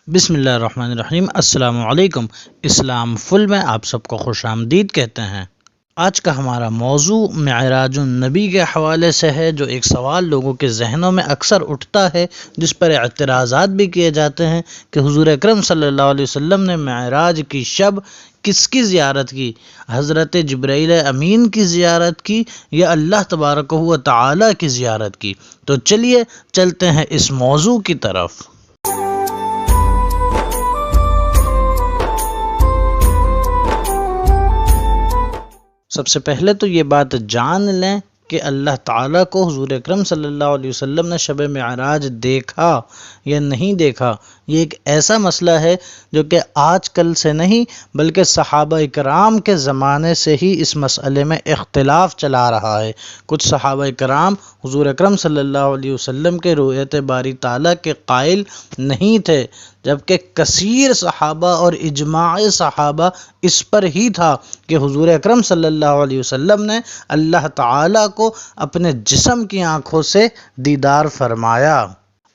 بسم اللہ الرحمن الرحیم۔ السلام علیکم۔ اسلام فل میں آپ سب کو خوش آمدید کہتے ہیں۔ آج کا ہمارا موضوع معراج النبی کے حوالے سے ہے، جو ایک سوال لوگوں کے ذہنوں میں اکثر اٹھتا ہے، جس پر اعتراضات بھی کیے جاتے ہیں کہ حضور اکرم صلی اللہ علیہ وسلم نے معراج کی شب کس کی زیارت کی؟ حضرت جبرائیل امین کی زیارت کی یا اللہ تبارک و تعالی کی زیارت کی؟ تو چلیے چلتے ہیں اس موضوع کی طرف۔ سب سے پہلے تو یہ بات جان لیں کہ اللہ تعالیٰ کو حضور اکرم صلی اللہ علیہ وسلم نے شب معراج دیکھا یا نہیں دیکھا، یہ ایک ایسا مسئلہ ہے جو کہ آج کل سے نہیں بلکہ صحابہ کرام کے زمانے سے ہی اس مسئلے میں اختلاف چلا رہا ہے۔ کچھ صحابہ کرام حضور اکرم صلی اللہ علیہ وسلم کے رؤیت باری تعالیٰ کے قائل نہیں تھے، جبکہ کثیر صحابہ اور اجماع صحابہ اس پر ہی تھا کہ حضور اکرم صلی اللہ علیہ وسلم نے اللہ تعالیٰ کو اپنے جسم کی آنکھوں سے دیدار فرمایا۔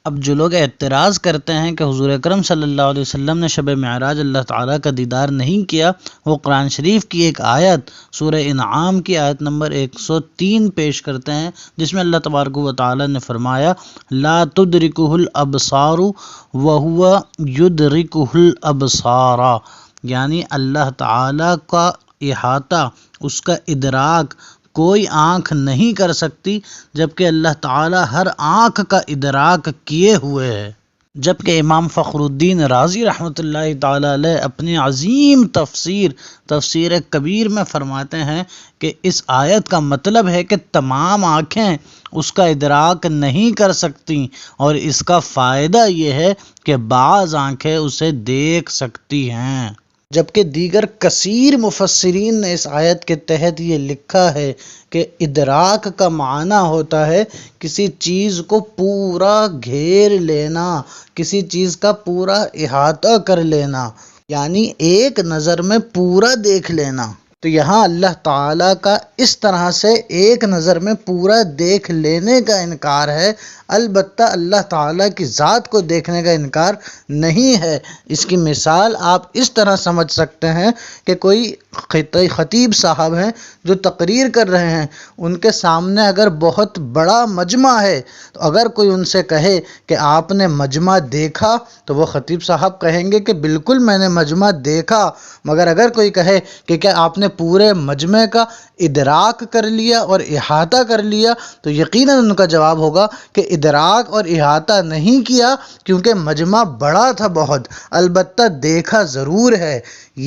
اب جو لوگ اعتراض کرتے ہیں کہ حضور اکرم صلی اللہ علیہ وسلم نے شب معراج اللہ تعالیٰ کا دیدار نہیں کیا، وہ قرآن شریف کی ایک آیت سورہ انعام کی آیت نمبر 103 پیش کرتے ہیں، جس میں اللہ تبارک و تعالیٰ نے فرمایا لا تدرکہ الابصار وہو یدرکہ الابصار، یعنی اللہ تعالیٰ کا احاطہ، اس کا ادراک کوئی آنکھ نہیں کر سکتی، جبکہ اللہ تعالیٰ ہر آنکھ کا ادراک کیے ہوئے ہے۔ جبکہ امام فخر الدین رازی رحمۃ اللہ تعالیٰ علیہ اپنی عظیم تفسیر کبیر میں فرماتے ہیں کہ اس آیت کا مطلب ہے کہ تمام آنکھیں اس کا ادراک نہیں کر سکتی، اور اس کا فائدہ یہ ہے کہ بعض آنکھیں اسے دیکھ سکتی ہیں۔ جبکہ دیگر کثیر مفسرین نے اس آیت کے تحت یہ لکھا ہے کہ ادراک کا معنی ہوتا ہے کسی چیز کو پورا گھیر لینا، کسی چیز کا پورا احاطہ کر لینا، یعنی ایک نظر میں پورا دیکھ لینا۔ تو یہاں اللہ تعالیٰ کا اس طرح سے ایک نظر میں پورا دیکھ لینے کا انکار ہے، البتہ اللہ تعالیٰ کی ذات کو دیکھنے کا انکار نہیں ہے۔ اس کی مثال آپ اس طرح سمجھ سکتے ہیں کہ کوئی خطیب صاحب ہیں جو تقریر کر رہے ہیں، ان کے سامنے اگر بہت بڑا مجمع ہے، تو اگر کوئی ان سے کہے کہ آپ نے مجمع دیکھا، تو وہ خطیب صاحب کہیں گے کہ بالکل میں نے مجمع دیکھا، مگر اگر کوئی کہے کہ کیا آپ نے پورے مجمع کا ادراک کر لیا اور احاطہ کر لیا، تو یقیناً ان کا جواب ہوگا کہ ادراک اور احاطہ نہیں کیا، کیونکہ مجمع بڑا تھا بہت، البتہ دیکھا ضرور ہے۔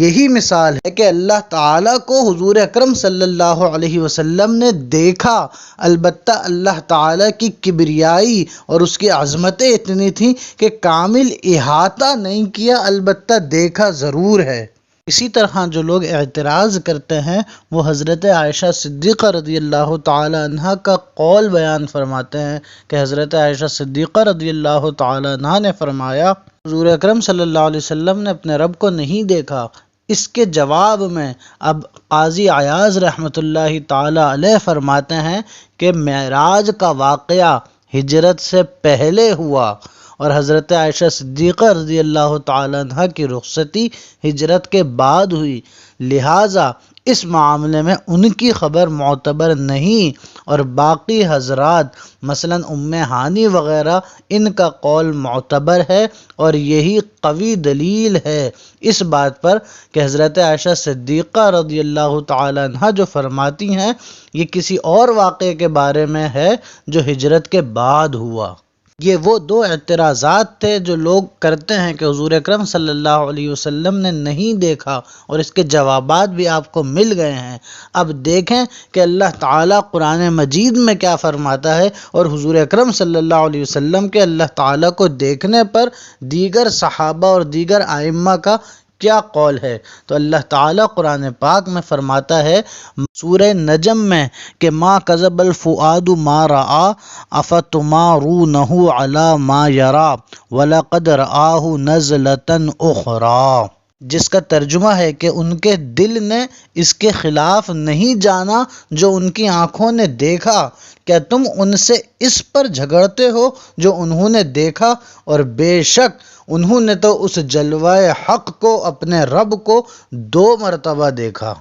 یہی مثال ہے کہ اللہ تعالیٰ کو حضور اکرم صلی اللہ علیہ وسلم نے دیکھا، البتہ اللہ تعالیٰ کی کبریائی اور اس کی عظمتیں اتنی تھیں کہ کامل احاطہ نہیں کیا، البتہ دیکھا ضرور ہے۔ اسی طرح جو لوگ اعتراض کرتے ہیں وہ حضرت عائشہ صدیقہ رضی اللہ تعالی عنہ کا قول بیان فرماتے ہیں کہ حضرت عائشہ صدیقہ رضی اللہ تعالی عنہ نے فرمایا حضور اکرم صلی اللہ علیہ وسلم نے اپنے رب کو نہیں دیکھا۔ اس کے جواب میں اب قاضی عیاض رحمۃ اللہ تعالی علیہ فرماتے ہیں کہ معراج کا واقعہ ہجرت سے پہلے ہوا، اور حضرت عائشہ صدیقہ رضی اللہ تعالیٰ عنہ کی رخصتی ہجرت کے بعد ہوئی، لہٰذا اس معاملے میں ان کی خبر معتبر نہیں، اور باقی حضرات مثلا ام ہانی وغیرہ ان کا قول معتبر ہے، اور یہی قوی دلیل ہے اس بات پر کہ حضرت عائشہ صدیقہ رضی اللہ تعالیٰ عنہ جو فرماتی ہیں یہ کسی اور واقعے کے بارے میں ہے جو ہجرت کے بعد ہوا۔ یہ وہ دو اعتراضات تھے جو لوگ کرتے ہیں کہ حضور اکرم صلی اللہ علیہ وسلم نے نہیں دیکھا، اور اس کے جوابات بھی آپ کو مل گئے ہیں۔ اب دیکھیں کہ اللہ تعالیٰ قرآن مجید میں کیا فرماتا ہے، اور حضور اکرم صلی اللہ علیہ وسلم کے اللہ تعالیٰ کو دیکھنے پر دیگر صحابہ اور دیگر ائمہ کا کیا قول ہے۔ تو اللہ تعالیٰ قرآن پاک میں فرماتا ہے سورہ نجم میں کہ ما کذب الفؤاد ما رأى افتمارونہ علی ما یری ولقد رآہ نزلۃ اخری، جس کا ترجمہ ہے کہ ان کے دل نے اس کے خلاف نہیں جانا جو ان کی آنکھوں نے دیکھا، کیا تم ان سے اس پر جھگڑتے ہو جو انہوں نے دیکھا، اور بے شک انہوں نے تو اس جلوہ حق کو، اپنے رب کو 2 مرتبہ دیکھا۔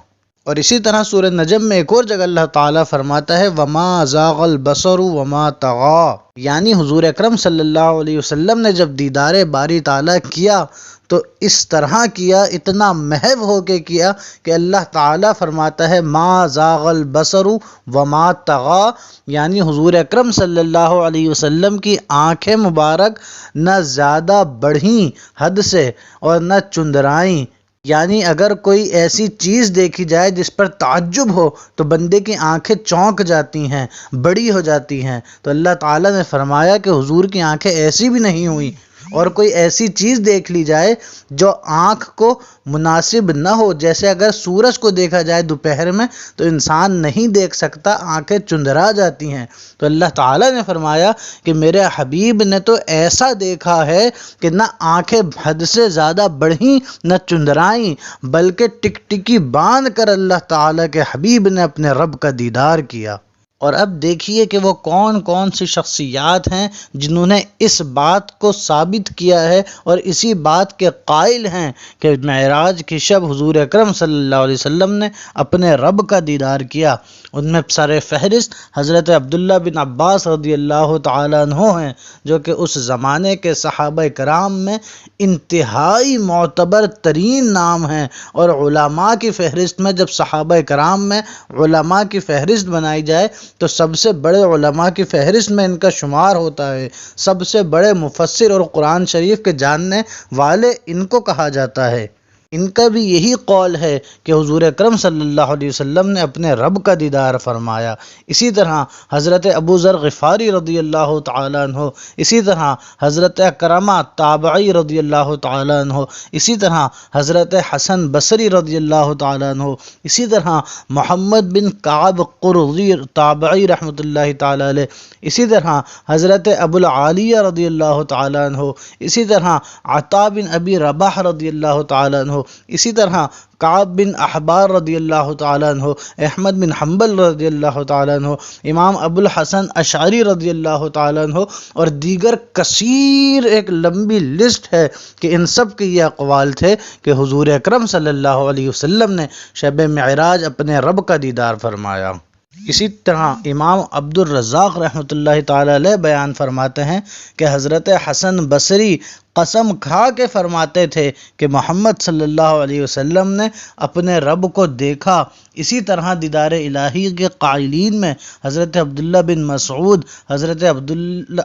اور اسی طرح سورہ نجم میں ایک اور جگہ اللہ تعالیٰ فرماتا ہے وَمَا زَاغَ الْبَصَرُ وَمَا طَغَىٰ، یعنی حضور اکرم صلی اللہ علیہ وسلم نے جب دیدار باری تعالیٰ کیا تو اس طرح کیا، اتنا محو ہو کے کیا کہ اللہ تعالیٰ فرماتا ہے ما زاغ البصر وما طغى، یعنی حضور اکرم صلی اللہ علیہ وسلم کی آنکھیں مبارک نہ زیادہ بڑھیں حد سے اور نہ چندرائیں، یعنی اگر کوئی ایسی چیز دیکھی جائے جس پر تعجب ہو تو بندے کی آنکھیں چونک جاتی ہیں، بڑی ہو جاتی ہیں، تو اللہ تعالیٰ نے فرمایا کہ حضور کی آنکھیں ایسی بھی نہیں ہوئیں۔ اور کوئی ایسی چیز دیکھ لی جائے جو آنکھ کو مناسب نہ ہو، جیسے اگر سورج کو دیکھا جائے دوپہر میں تو انسان نہیں دیکھ سکتا، آنکھیں چندرا جاتی ہیں، تو اللہ تعالیٰ نے فرمایا کہ میرے حبیب نے تو ایسا دیکھا ہے کہ نہ آنکھیں حد سے زیادہ بڑھیں نہ چندرائیں، بلکہ ٹکٹکی باندھ کر اللہ تعالیٰ کے حبیب نے اپنے رب کا دیدار کیا۔ اور اب دیکھیے کہ وہ کون کون سی شخصیات ہیں جنہوں نے اس بات کو ثابت کیا ہے اور اسی بات کے قائل ہیں کہ معراج کی شب حضور اکرم صلی اللہ علیہ وسلم نے اپنے رب کا دیدار کیا۔ ان میں سر فہرست حضرت عبداللہ بن عباس رضی اللہ تعالیٰ عنہ ہیں، جو کہ اس زمانے کے صحابہ کرام میں انتہائی معتبر ترین نام ہیں، اور علماء کی فہرست میں جب صحابہ کرام میں علماء کی فہرست بنائی جائے تو سب سے بڑے علماء کی فہرست میں ان کا شمار ہوتا ہے، سب سے بڑے مفسر اور قرآن شریف کے جاننے والے ان کو کہا جاتا ہے۔ ان کا بھی یہی قول ہے کہ حضور اکرم صلی اللہ علیہ وسلم نے اپنے رب کا دیدار فرمایا۔ اسی طرح حضرت ابو ذر غفاری رضی اللہ تعالیٰ عنہ، اسی طرح حضرت اکرمہ تابعی رضی اللہ تعالیٰ عنہ، اسی طرح حضرت حسن بصری رضی اللہ تعالیٰ عنہ، اسی طرح محمد بن کعب قرظی تابعی رحمۃ اللہ تعالیٰ علیہ، اسی طرح حضرت ابو العالیہ رضی اللہ تعالیٰ عنہ، اسی طرح عطا بن ابی رباح رضی اللہ تعالیٰ عنہ، اسی طرح کعب بن احبار رضی اللہ تعالیٰ عنہ، احمد بن حنبل رضی اللہ تعالیٰ عنہ، امام ابو الحسن اشعری رضی اللہ تعالیٰ عنہ، اور دیگر کثیر ایک لمبی لسٹ ہے کہ ان سب کے یہ اقوال تھے کہ حضور اکرم صلی اللہ علیہ وسلم نے شب معراج اپنے رب کا دیدار فرمایا۔ اسی طرح امام عبد الرزاق رحمۃ اللہ تعالیٰ علیہ بیان فرماتے ہیں کہ حضرت حسن بصری قسم کھا کے فرماتے تھے کہ محمد صلی اللہ علیہ وسلم نے اپنے رب کو دیکھا۔ اسی طرح دیدار الہی کے قائلین میں حضرت عبداللہ بن مسعود، حضرت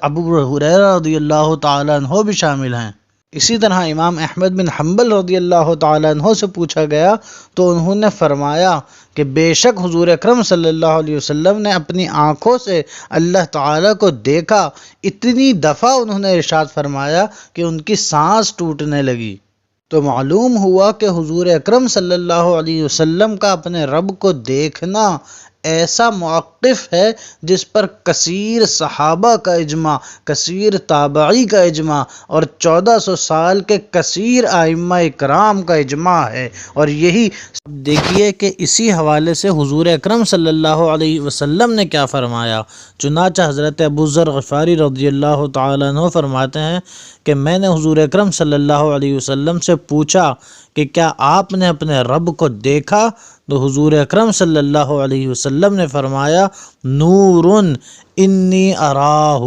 ابو ہریرہ رضی اللہ تعالیٰ عنہ بھی شامل ہیں۔ اسی طرح امام احمد بن حنبل رضی اللہ تعالیٰ عنہ سے پوچھا گیا تو انہوں نے فرمایا کہ بے شک حضور اکرم صلی اللہ علیہ وسلم نے اپنی آنکھوں سے اللہ تعالیٰ کو دیکھا، اتنی دفعہ انہوں نے ارشاد فرمایا کہ ان کی سانس ٹوٹنے لگی۔ تو معلوم ہوا کہ حضور اکرم صلی اللہ علیہ وسلم کا اپنے رب کو دیکھنا ایسا موقف ہے جس پر کثیر صحابہ کا اجماع، کثیر تابعی کا اجماع اور 1400 سال کے کثیر ائمہ اکرام کا اجماع ہے۔ اور یہی دیکھیے کہ اسی حوالے سے حضور اکرم صلی اللہ علیہ وسلم نے کیا فرمایا۔ چنانچہ حضرت ابو ذر غفاری رضی اللہ تعالیٰ عنہ فرماتے ہیں کہ میں نے حضور اکرم صلی اللہ علیہ وسلم سے پوچھا کہ کیا آپ نے اپنے رب کو دیکھا؟ تو حضور اکرم صلی اللہ علیہ وسلم نے فرمایا نور انی اراہ،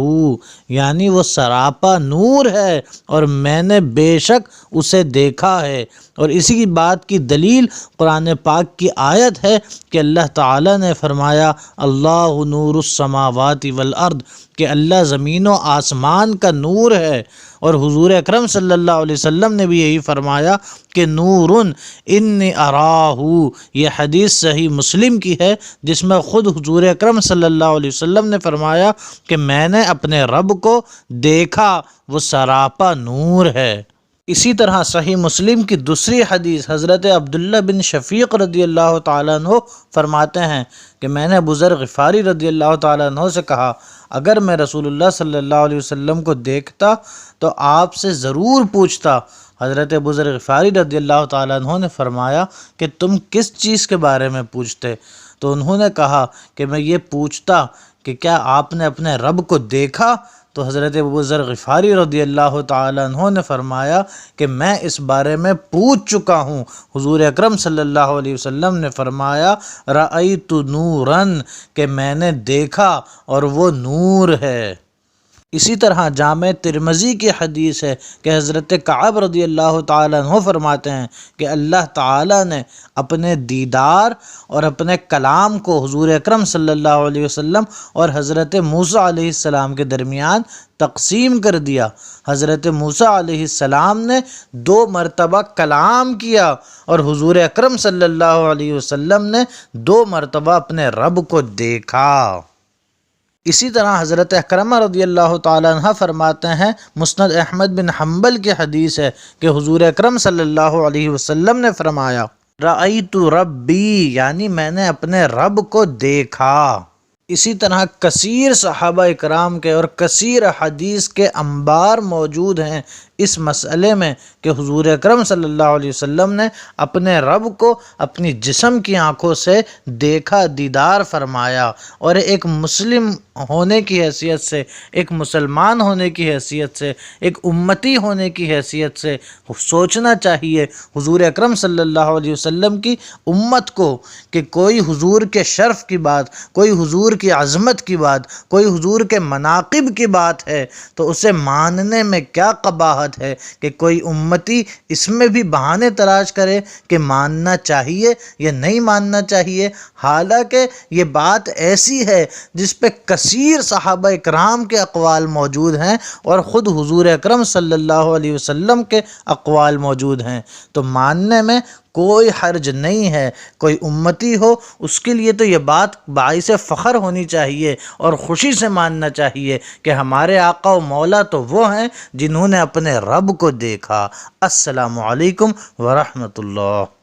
یعنی وہ سراپا نور ہے اور میں نے بے شک اسے دیکھا ہے۔ اور اسی کی بات کی دلیل قرآن پاک کی آیت ہے کہ اللہ تعالیٰ نے فرمایا اللہ نور السماوات والارض، کہ اللہ زمین و آسمان کا نور ہے۔ اور حضور اکرم صلی اللہ علیہ وسلم نے بھی یہی فرمایا کہ نور انی اراہ۔ یہ حدیث صحیح مسلم کی ہے جس میں خود حضور اکرم صلی اللہ علیہ وسلم نے فرمایا کہ میں نے اپنے رب کو دیکھا، وہ سراپا نور ہے۔ اسی طرح صحیح مسلم کی دوسری حدیث حضرت عبداللہ بن شفیق رضی اللہ تعالیٰ عنہ فرماتے ہیں کہ میں نے ابو ذر غفاری رضی اللہ تعالیٰ عنہ سے کہا اگر میں رسول اللہ صلی اللہ علیہ وسلم کو دیکھتا تو آپ سے ضرور پوچھتا۔ حضرت ابو ذر غفاری رضی اللہ تعالیٰ عنہ نے فرمایا کہ تم کس چیز کے بارے میں پوچھتے؟ تو انہوں نے کہا کہ میں یہ پوچھتا کہ کیا آپ نے اپنے رب کو دیکھا؟ تو حضرت ابو ذر غفاری رضی اللہ تعالیٰ عنہ نے فرمایا کہ میں اس بارے میں پوچھ چکا ہوں۔ حضور اکرم صلی اللہ علیہ وسلم نے فرمایا رأیت نوراً، کہ میں نے دیکھا اور وہ نور ہے۔ اسی طرح جامع ترمذی کی حدیث ہے کہ حضرت کعب رضی اللہ تعالیٰ عنہ فرماتے ہیں کہ اللہ تعالیٰ نے اپنے دیدار اور اپنے کلام کو حضور اکرم صلی اللہ علیہ وسلم اور حضرت موسیٰ علیہ السلام کے درمیان تقسیم کر دیا۔ حضرت موسیٰ علیہ السلام نے 2 مرتبہ کلام کیا اور حضور اکرم صلی اللہ علیہ وسلم نے 2 مرتبہ اپنے رب کو دیکھا۔ اسی طرح حضرت اکرمہ رضی اللہ تعالیٰ عنہ فرماتے ہیں، مسند احمد بن حنبل کی حدیث ہے کہ حضور اکرم صلی اللہ علیہ وسلم نے فرمایا رأیت ربی، یعنی میں نے اپنے رب کو دیکھا۔ اسی طرح کثیر صحابہ اکرام کے اور کثیر حدیث کے انبار موجود ہیں اس مسئلے میں کہ حضور اکرم صلی اللہ علیہ وسلم نے اپنے رب کو اپنی جسم کی آنکھوں سے دیکھا، دیدار فرمایا۔ اور ایک مسلم ہونے کی حیثیت سے، ایک مسلمان ہونے کی حیثیت سے، ایک امتی ہونے کی حیثیت سے سوچنا چاہیے حضور اکرم صلی اللہ علیہ وسلم کی امت کو کہ کوئی حضور کے شرف کی بات، کوئی حضور کی عظمت کی بات، کوئی حضور کے مناقب کی بات ہے تو اسے ماننے میں کیا قباحت ہے کہ کوئی امتی اس میں بھی بہانے تلاش کرے کہ ماننا چاہیے یا نہیں ماننا چاہیے، حالانکہ یہ بات ایسی ہے جس پہ کثیر صحابہ اکرام کے اقوال موجود ہیں اور خود حضور اکرم صلی اللہ علیہ وسلم کے اقوال موجود ہیں، تو ماننے میں کوئی حرج نہیں ہے۔ کوئی امتی ہو اس کے لیے تو یہ بات باعث فخر ہونی چاہیے اور خوشی سے ماننا چاہیے کہ ہمارے آقا و مولا تو وہ ہیں جنہوں نے اپنے رب کو دیکھا۔ السلام علیکم ورحمۃ اللہ۔